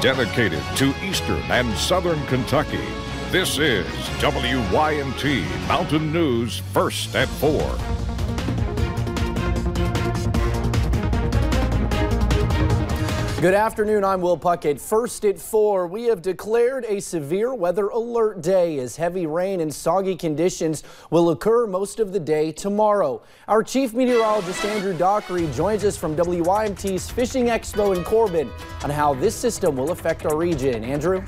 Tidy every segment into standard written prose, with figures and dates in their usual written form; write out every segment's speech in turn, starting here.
dedicated to eastern and southern Kentucky. This is WYMT Mountain News First at 4. Good afternoon, I'm Will Puckett. First at 4, we have declared a severe weather alert day as heavy rain and soggy conditions will occur most of the day tomorrow. Our chief meteorologist Andrew Dockery joins us from WYMT's Fishing Expo in Corbin on how this system will affect our region. Andrew?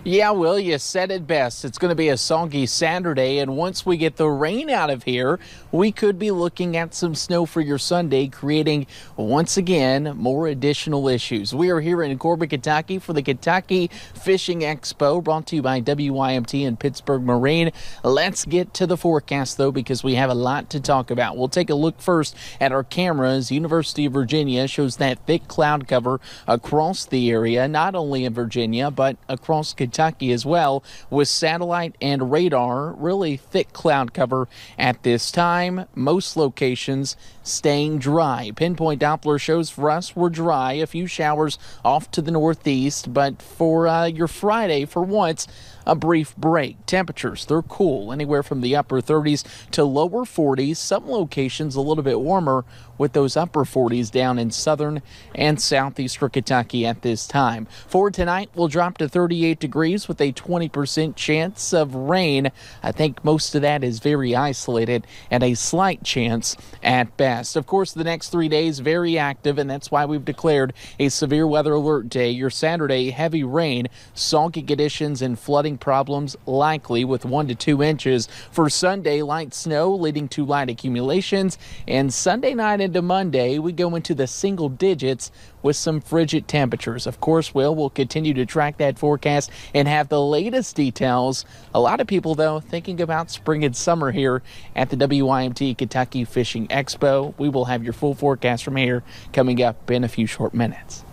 Yeah, Will, you said it best. It's going to be a soggy Saturday, and once we get the rain out of here, we could be looking at some snow for your Sunday, creating, once again, more additional issues. We are here in Corbin, Kentucky for the Kentucky Fishing Expo, brought to you by WYMT and Pittsburgh Marine. Let's get to the forecast, though, because we have a lot to talk about. We'll take a look first at our cameras. University of Virginia shows that thick cloud cover across the area, not only in Virginia, but across Kentucky as well, with satellite and radar. Really thick cloud cover at this time. Most locations staying dry. Pinpoint Doppler shows for us we're dry. A few showers off to the northeast, but for your Friday, for once, a brief break. Temperatures, they're cool, anywhere from the upper 30s to lower 40s. Some locations a little bit warmer, with those upper 40s down in southern and southeastern Kentucky at this time. For tonight, we'll drop to 38 degrees with a 20% chance of rain. I think most of that is very isolated and a slight chance at best. Of course, the next 3 days very active, and that's why we've declared a severe weather alert day. Your Saturday, heavy rain, soggy conditions, and flooding problems likely with 1 to 2 inches. For Sunday, light snow leading to light accumulations, and Sunday night into Monday, we go into the single digits with some frigid temperatures. Of course, we'll continue to track that forecast and have the latest details. A lot of people, though, thinking about spring and summer here at the WYMT Kentucky Fishing Expo. We will have your full forecast from here coming up in a few short minutes.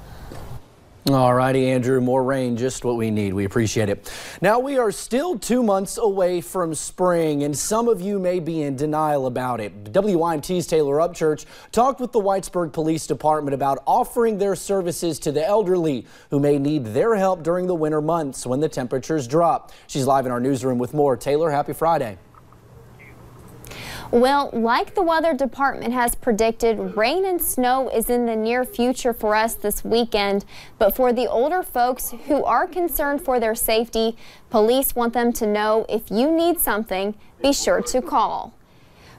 All righty, Andrew, more rain, just what we need. We appreciate it. Now, we are still 2 months away from spring, and some of you may be in denial about it. WYMT's Taylor Upchurch talked with the Whitesburg Police Department about offering their services to the elderly who may need their help during the winter months when the temperatures drop. She's live in our newsroom with more. Taylor, happy Friday. Well, like the weather department has predicted, rain and snow is in the near future for us this weekend. But for the older folks who are concerned for their safety, police want them to know if you need something, be sure to call.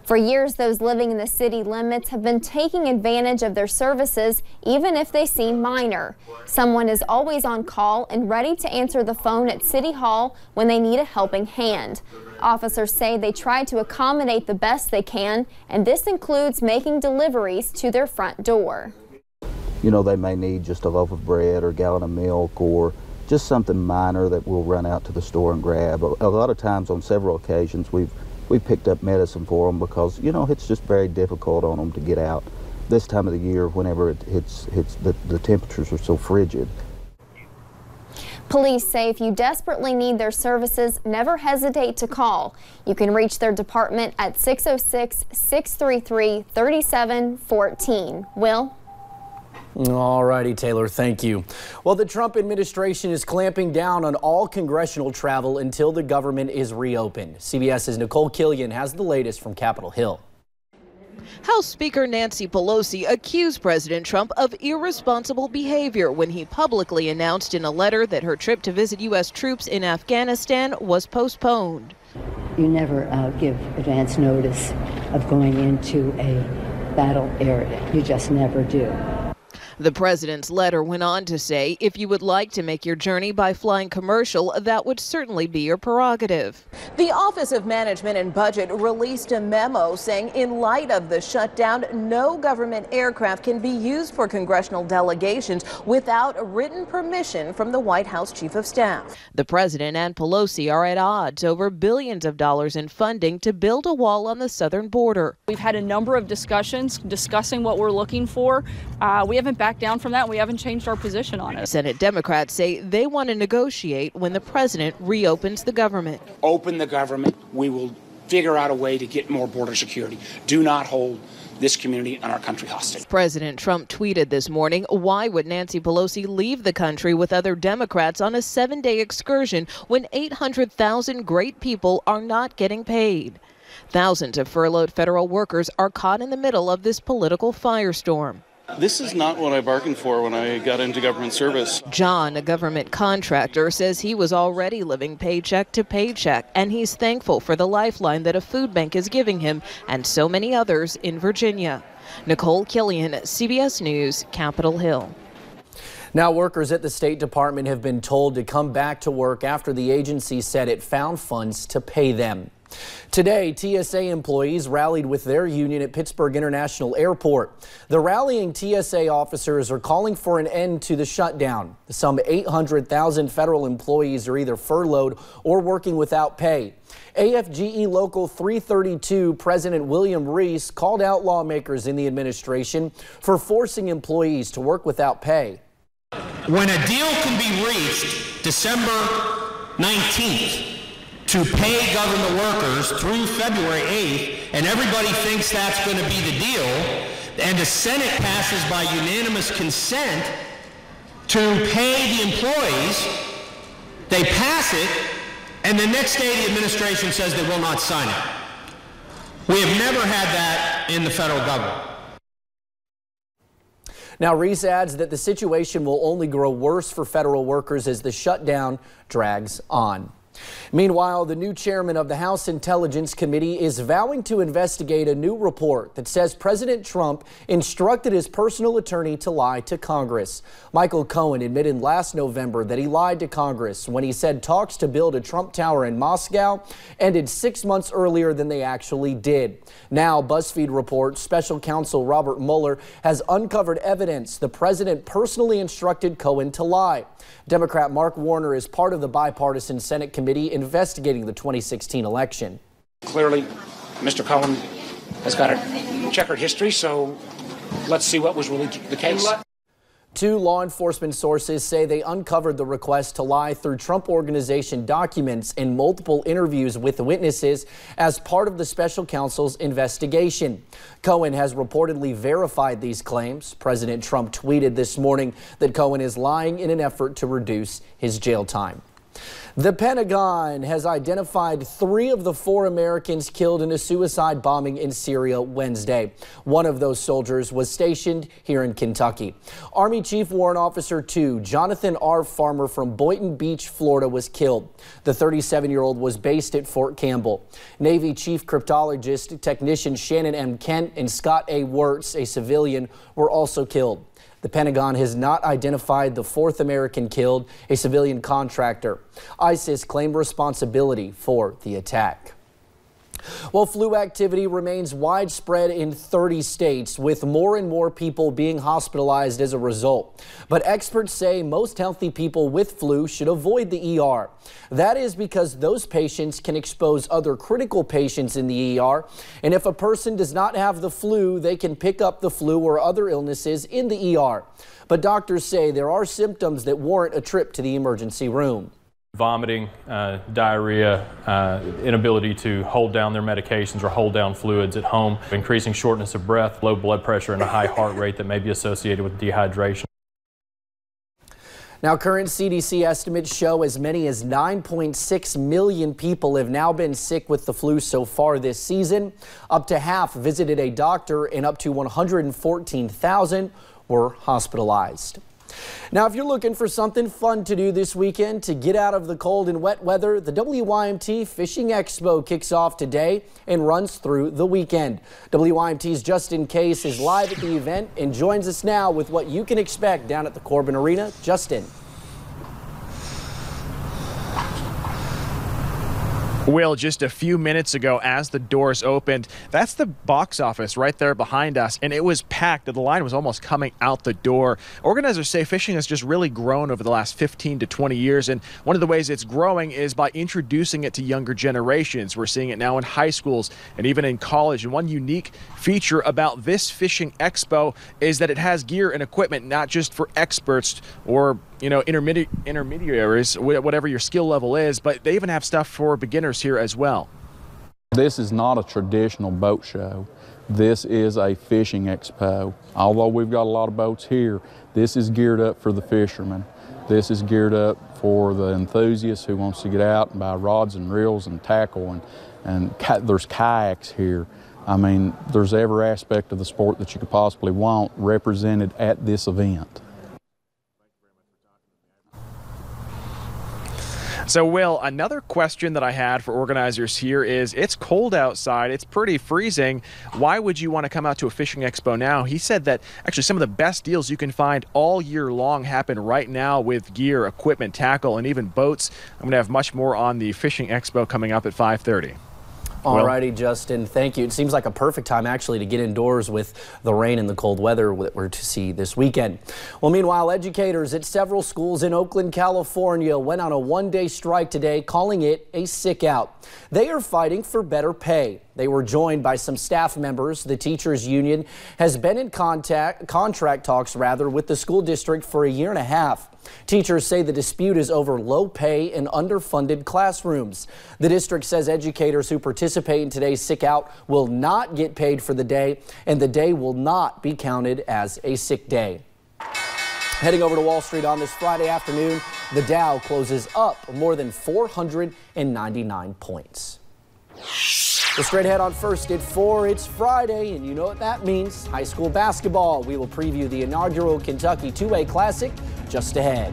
For years, those living in the city limits have been taking advantage of their services, even if they seem minor. Someone is always on call and ready to answer the phone at City Hall when they need a helping hand. Officers say they try to accommodate the best they can, and this includes making deliveries to their front door. You know, they may need just a loaf of bread or a gallon of milk or just something minor that we'll run out to the store and grab. A lot of times, on several occasions, we've picked up medicine for them because, you know, it's just very difficult on them to get out this time of the year whenever the temperatures are so frigid. Police say if you desperately need their services, never hesitate to call. You can reach their department at 606-633-3714. Will? All righty, Taylor, thank you. Well, the Trump administration is clamping down on all congressional travel until the government is reopened. CBS's Nicole Killian has the latest from Capitol Hill. House Speaker Nancy Pelosi accused President Trump of irresponsible behavior when he publicly announced in a letter that her trip to visit U.S. troops in Afghanistan was postponed. You never give advance notice of going into a battle area. You just never do. The president's letter went on to say, if you would like to make your journey by flying commercial, that would certainly be your prerogative. The Office of Management and Budget released a memo saying in light of the shutdown, no government aircraft can be used for congressional delegations without written permission from the White House Chief of Staff. The president and Pelosi are at odds over billions of dollars in funding to build a wall on the southern border. We've had a number of discussions discussing what we're looking for. We haven't backed down from that. We haven't changed our position on it. Senate Democrats say they want to negotiate when the president reopens the government. Open the government. We will figure out a way to get more border security. Do not hold this community and our country hostage. President Trump tweeted this morning, why would Nancy Pelosi leave the country with other Democrats on a 7-day excursion when 800,000 great people are not getting paid? Thousands of furloughed federal workers are caught in the middle of this political firestorm. This is not what I bargained for when I got into government service. John, a government contractor, says he was already living paycheck to paycheck, and he's thankful for the lifeline that a food bank is giving him and so many others in Virginia. Nicole Killian, CBS News, Capitol Hill. Now, workers at the State Department have been told to come back to work after the agency said it found funds to pay them. Today, TSA employees rallied with their union at Pittsburgh International Airport. The rallying TSA officers are calling for an end to the shutdown. Some 800,000 federal employees are either furloughed or working without pay. AFGE Local 332 President William Reese called out lawmakers in the administration for forcing employees to work without pay. When a deal can be reached December 19th, to pay government workers through February 8th, and everybody thinks that's going to be the deal, and the Senate passes by unanimous consent to pay the employees, they pass it, and the next day the administration says they will not sign it. We have never had that in the federal government. Now, Reese adds that the situation will only grow worse for federal workers as the shutdown drags on. Meanwhile, the new chairman of the House Intelligence Committee is vowing to investigate a new report that says President Trump instructed his personal attorney to lie to Congress. Michael Cohen admitted last November that he lied to Congress when he said talks to build a Trump Tower in Moscow ended 6 months earlier than they actually did. Now, BuzzFeed reports special counsel Robert Mueller has uncovered evidence the president personally instructed Cohen to lie. Democrat Mark Warner is part of the bipartisan Senate committee investigating the 2016 election. Clearly, Mr. Cohen has got a checkered history, so let's see what was really the case. Two law enforcement sources say they uncovered the request to lie through Trump Organization documents in multiple interviews with witnesses as part of the special counsel's investigation. Cohen has reportedly verified these claims. President Trump tweeted this morning that Cohen is lying in an effort to reduce his jail time. The Pentagon has identified 3 of the 4 Americans killed in a suicide bombing in Syria Wednesday. One of those soldiers was stationed here in Kentucky. Army Chief Warrant Officer 2, Jonathan R. Farmer from Boynton Beach, Florida, was killed. The 37-year-old was based at Fort Campbell. Navy Chief Cryptologist Technician Shannon M. Kent and Scott A. Wirtz, a civilian, were also killed. The Pentagon has not identified the 4th American killed, a civilian contractor. ISIS claimed responsibility for the attack. Well, flu activity remains widespread in 30 states, with more and more people being hospitalized as a result. But experts say most healthy people with flu should avoid the ER. That is because those patients can expose other critical patients in the ER. And if a person does not have the flu, they can pick up the flu or other illnesses in the ER. But doctors say there are symptoms that warrant a trip to the emergency room. Vomiting, diarrhea, inability to hold down their medications or hold down fluids at home, increasing shortness of breath, low blood pressure, and a high heart rate that may be associated with dehydration. Now, current CDC estimates show as many as 9.6 million people have now been sick with the flu so far this season. Up to half visited a doctor and up to 114,000 were hospitalized. Now, if you're looking for something fun to do this weekend to get out of the cold and wet weather, the WYMT Fishing Expo kicks off today and runs through the weekend. WYMT's Justin Case is live at the event and joins us now with what you can expect down at the Corbin Arena. Justin. Will, just a few minutes ago as the doors opened, that's the box office right there behind us, and it was packed. The line was almost coming out the door. Organizers say fishing has just really grown over the last 15 to 20 years, and one of the ways it's growing is by introducing it to younger generations. We're seeing it now in high schools and even in college, and one unique feature about this fishing expo is that it has gear and equipment not just for experts or intermediaries, whatever your skill level is, but they even have stuff for beginners here as well. This is not a traditional boat show. This is a fishing expo. Although we've got a lot of boats here, this is geared up for the fishermen. This is geared up for the enthusiast who wants to get out and buy rods and reels and tackle, and there's kayaks here. I mean, there's every aspect of the sport that you could possibly want represented at this event. So, Will, another question that I had for organizers here is, it's cold outside, it's pretty freezing. Why would you want to come out to a fishing expo now? He said that actually some of the best deals you can find all year long happen right now with gear, equipment, tackle, and even boats. I'm going to have much more on the fishing expo coming up at 5:30. All righty, Justin, thank you. It seems like a perfect time, actually, to get indoors with the rain and the cold weather that we're to see this weekend. Well, meanwhile, educators at several schools in Oakland, California went on a one-day strike today, calling it a sick out. They are fighting for better pay. They were joined by some staff members. The teachers union has been in contract talks with the school district for a year and a half. Teachers say the dispute is over low pay and underfunded classrooms. The district says educators who participate in today's sick out will not get paid for the day, and the day will not be counted as a sick day. Heading over to Wall Street on this Friday afternoon, the Dow closes up more than 499 points. The straight ahead on First at 4, it's Friday, and you know what that means. High school basketball. We will preview the inaugural Kentucky 2A Classic just ahead.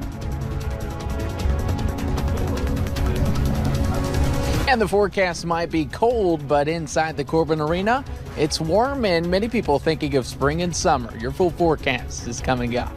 And the forecast might be cold, but inside the Corbin Arena, it's warm and many people thinking of spring and summer. Your full forecast is coming up.